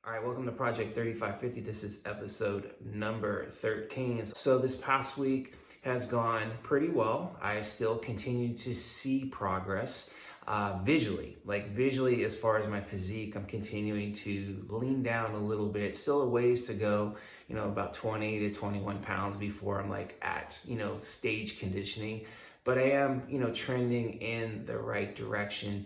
All right, welcome to Project 3550. This is episode number 13. So this past week has gone pretty well. I still continue to see progress visually as far as my physique. I'm continuing to lean down a little bit. Still a ways to go, about 20 to 21 pounds before I'm at, stage conditioning. But I am, trending in the right direction.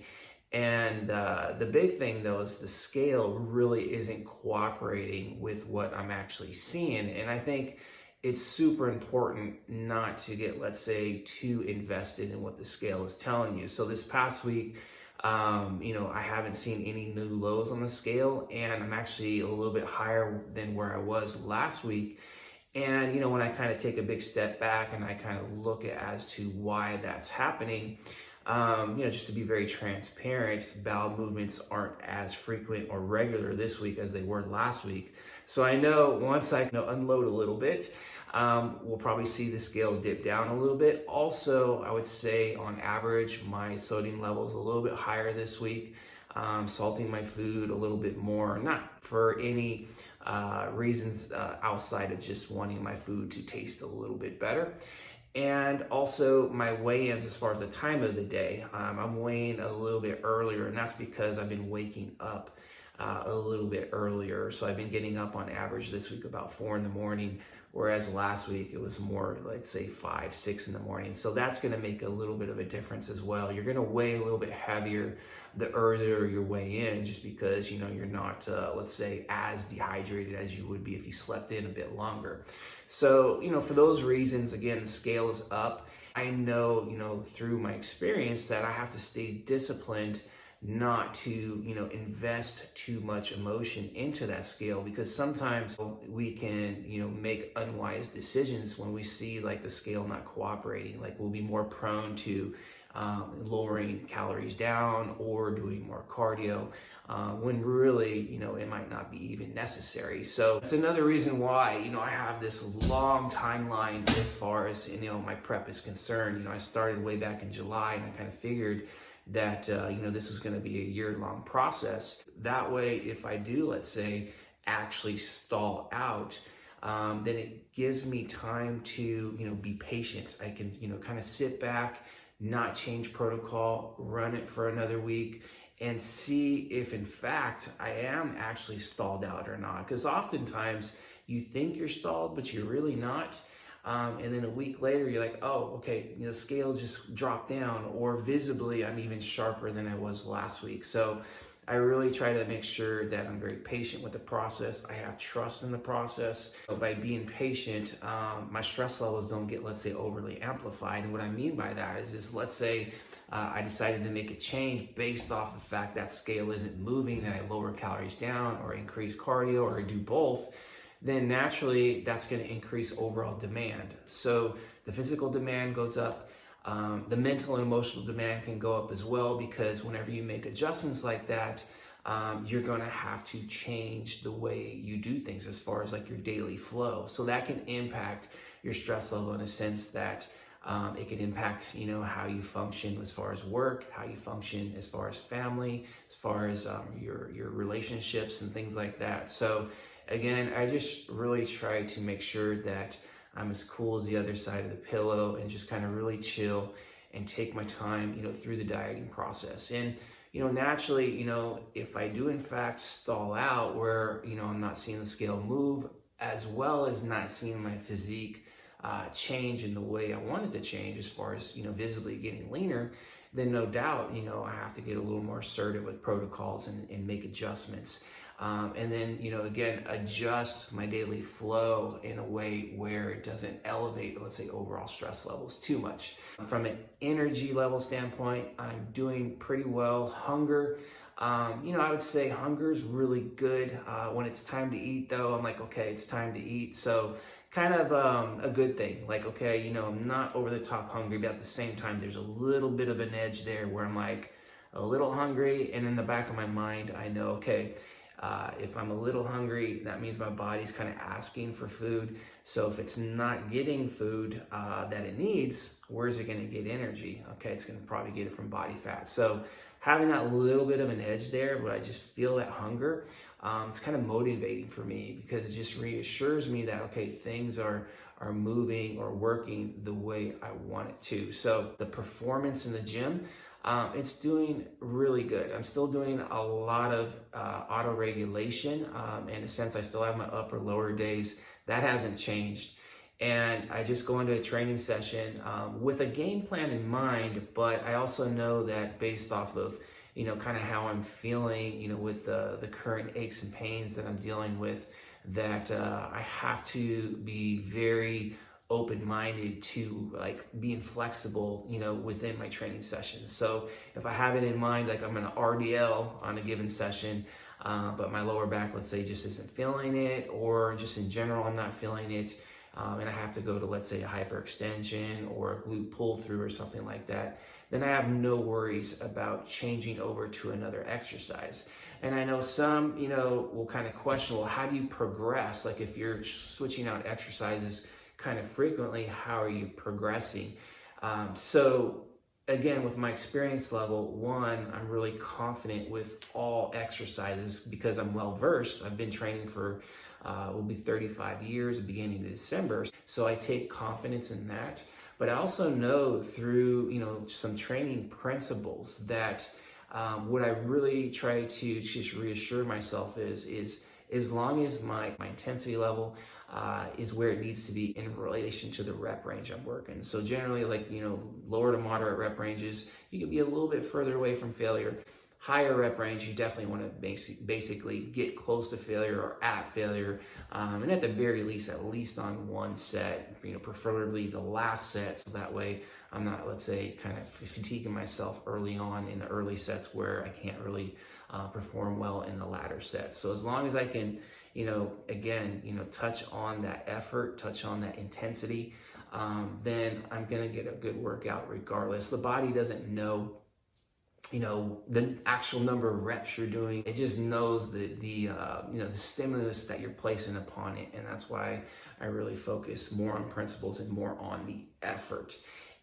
And the big thing though is the scale really isn't cooperating with what I'm actually seeing. And I think it's super important not to get, let's say, too invested in what the scale is telling you. So this past week, I haven't seen any new lows on the scale, and I'm actually a little bit higher than where I was last week. And, when I kind of take a big step back and I kind of look at as to why that's happening, just to be very transparent, bowel movements aren't as frequent or regular this week as they were last week. So I know once I unload a little bit, we'll probably see the scale dip down a little bit. Also, I would say on average, my sodium level is a little bit higher this week. Salting my food a little bit more, not for any reasons outside of just wanting my food to taste a little bit better. And also my weigh-ins as far as the time of the day, I'm weighing a little bit earlier, and that's because I've been waking up a little bit earlier. So I've been getting up on average this week about 4 in the morning, whereas last week it was more, let's say 5, 6 in the morning. So that's going to make a little bit of a difference as well. You're going to weigh a little bit heavier the earlier you weigh in, just because, you're not, let's say, as dehydrated as you would be if you slept in a bit longer. So, for those reasons, again, the scale is up. I know, through my experience that I have to stay disciplined not to, invest too much emotion into that scale, because sometimes we can, make unwise decisions when we see the scale not cooperating. We'll be more prone to lowering calories down or doing more cardio when really, it might not be even necessary. So it's another reason why, I have this long timeline as far as, my prep is concerned. I started way back in July, and I kind of figured that, this was going to be a year-long process. That way, if I do, let's say, actually stall out, then it gives me time to, be patient. I can, kind of sit back, not change protocol, run it for another week, and see if in fact I am actually stalled out or not. Because oftentimes you think you're stalled, but you're really not. And then a week later, you're like, oh, okay, the scale just dropped down, or visibly I'm even sharper than I was last week. So I really try to make sure that I'm very patient with the process. I have trust in the process. By being patient, my stress levels don't get, let's say, overly amplified. And what I mean by that is let's say I decided to make a change based off the fact that scale isn't moving, and I lower calories down or increase cardio or do both, then naturally that's going to increase overall demand. So the physical demand goes up. The mental and emotional demand can go up as well, because whenever you make adjustments like that, you're going to have to change the way you do things as far as your daily flow. So that can impact your stress level in a sense that it can impact, how you function as far as work, how you function as far as family, as far as your relationships and things like that. So again, I just really try to make sure that I'm as cool as the other side of the pillow, and just kind of really chill and take my time, through the dieting process. And, naturally, if I do in fact stall out where, I'm not seeing the scale move, as well as not seeing my physique change in the way I wanted to change as far as, visibly getting leaner, then no doubt, I have to get a little more assertive with protocols and make adjustments. And then, again, adjust my daily flow in a way where it doesn't elevate, let's say, overall stress levels too much. From an energy level standpoint, I'm doing pretty well. Hunger, I would say hunger is really good. When it's time to eat, though, I'm like, okay, it's time to eat. So kind of a good thing. Okay, I'm not over the top hungry, but at the same time, there's a little bit of an edge there where I'm a little hungry, and in the back of my mind, I know, okay, If I'm a little hungry, that means my body's kind of asking for food. So if it's not getting food that it needs, where is it going to get energy? Okay, it's going to probably get it from body fat. So having that little bit of an edge there, but I just feel that hunger, it's kind of motivating for me, because it just reassures me that, okay, things are moving or working the way I want it to. So the performance in the gym, it's doing really good. I'm still doing a lot of auto regulation. In a sense, I still have my upper lower days. That hasn't changed. And I just go into a training session with a game plan in mind, but I also know that based off of, kind of how I'm feeling, with the current aches and pains that I'm dealing with, that I have to be very open-minded to like being flexible, within my training sessions. So if I have it in mind, like I'm gonna RDL on a given session, but my lower back, let's say, just isn't feeling it, or just in general, I'm not feeling it, and I have to go to, let's say, a hyperextension or a glute pull through or something like that, then I have no worries about changing over to another exercise. And I know some, will kind of question, well, how do you progress? Like if you're switching out exercises kind of frequently, how are you progressing? So again, with my experience level, one, I'm really confident with all exercises because I'm well versed. I've been training for will be 35 years beginning of December. So I take confidence in that. But I also know through, some training principles that what I really try to just reassure myself is as long as my intensity level is where it needs to be in relation to the rep range I'm working. So generally, like, lower to moderate rep ranges, you can be a little bit further away from failure. Higher rep range, you definitely want to basically get close to failure or at failure, and at the very least, at least on one set, preferably the last set, so that way I'm not, let's say, kind of fatiguing myself early on in the early sets where I can't really perform well in the latter sets. So as long as I can, again, touch on that effort, touch on that intensity, then I'm gonna get a good workout regardless. The body doesn't know the actual number of reps you're doing. It just knows the stimulus that you're placing upon it. And that's why I really focus more on principles and more on the effort.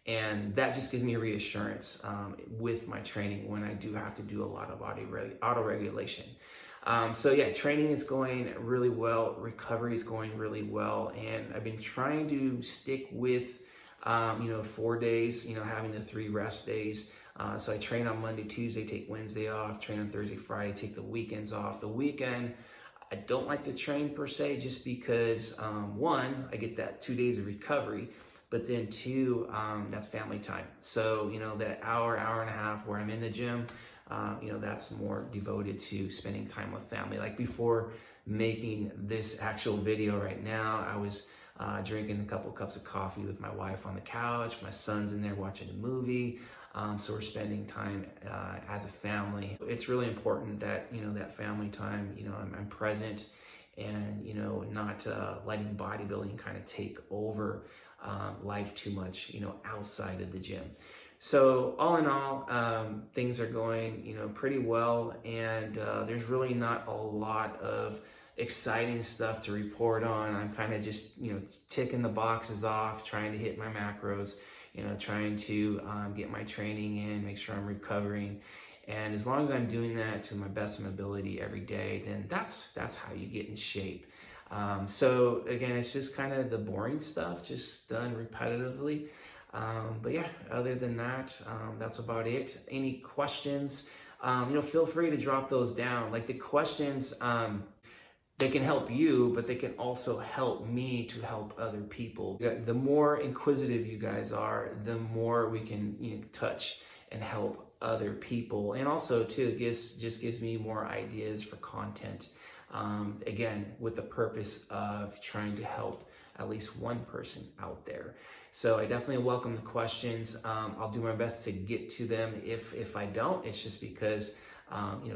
And that just gives me a reassurance with my training when I do have to do a lot of auto regulation. So yeah, training is going really well. Recovery is going really well. And I've been trying to stick with, 4 days, having the 3 rest days. So I train on Monday, Tuesday, take Wednesday off, train on Thursday, Friday, take the weekends off. The weekend, I don't like to train per se, just because, one, I get that 2 days of recovery, but then two, that's family time. So, that hour and a half where I'm in the gym, that's more devoted to spending time with family. Like before making this actual video right now, I was drinking a couple cups of coffee with my wife on the couch. My son's in there watching a movie. So we're spending time as a family. It's really important that, that family time, I'm present and, not letting bodybuilding kind of take over life too much, outside of the gym. So all in all, things are going, pretty well. And there's really not a lot of exciting stuff to report on. I'm kind of just, ticking the boxes off, trying to hit my macros, trying to get my training in, make sure I'm recovering. And as long as I'm doing that to my best of my ability every day, then that's how you get in shape. So again, it's just kind of the boring stuff, just done repetitively. But yeah, other than that, that's about it. Any questions, feel free to drop those down. Like the questions, they can help you, but they can also help me to help other people. The more inquisitive you guys are, the more we can touch and help other people. And also too, it just gives me more ideas for content. Again, with the purpose of trying to help at least one person out there. So I definitely welcome the questions. I'll do my best to get to them. If I don't, it's just because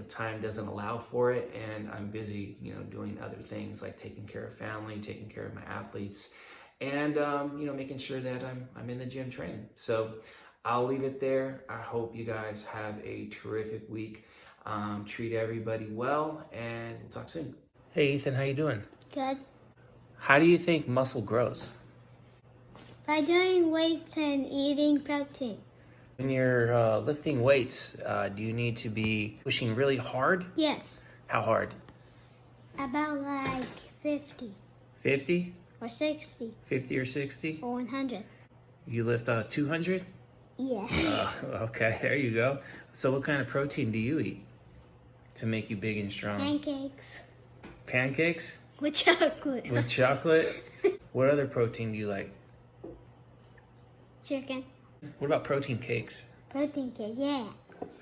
time doesn't allow for it, and I'm busy, doing other things like taking care of family, taking care of my athletes, and making sure that I'm in the gym training. So I'll leave it there. I hope you guys have a terrific week. Treat everybody well, and we'll talk soon. Hey Ethan, how you doing? Good. How do you think muscle grows? By doing weights and eating protein. When you're lifting weights, do you need to be pushing really hard? Yes. How hard? About like 50. 50? Or 60. 50 or 60? Or 100. You lift 200? Yeah. Okay, there you go. So what kind of protein do you eat to make you big and strong? Pancakes. Pancakes? With chocolate. With chocolate? What other protein do you like? Chicken. What about protein cakes? Protein cake, yeah.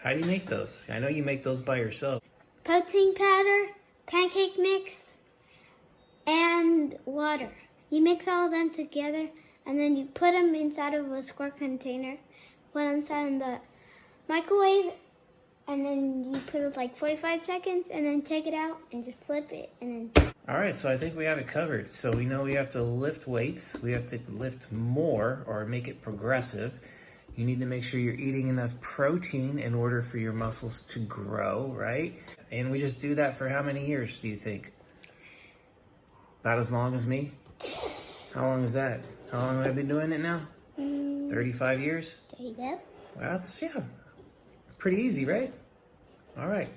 How do you make those? I know you make those by yourself. Protein powder, pancake mix, and water. You mix all of them together, and then you put them inside of a square container, put them inside in the microwave, and then you put it like 45 seconds, and then take it out and just flip it, and then... All right, so I think we have it covered. So we know we have to lift weights. We have to lift more or make it progressive. You need to make sure you're eating enough protein in order for your muscles to grow, right? And we just do that for how many years, do you think? About as long as me? How long is that? How long have I been doing it now? 35 years? There you go. Well, that's, yeah, pretty easy, right? All right.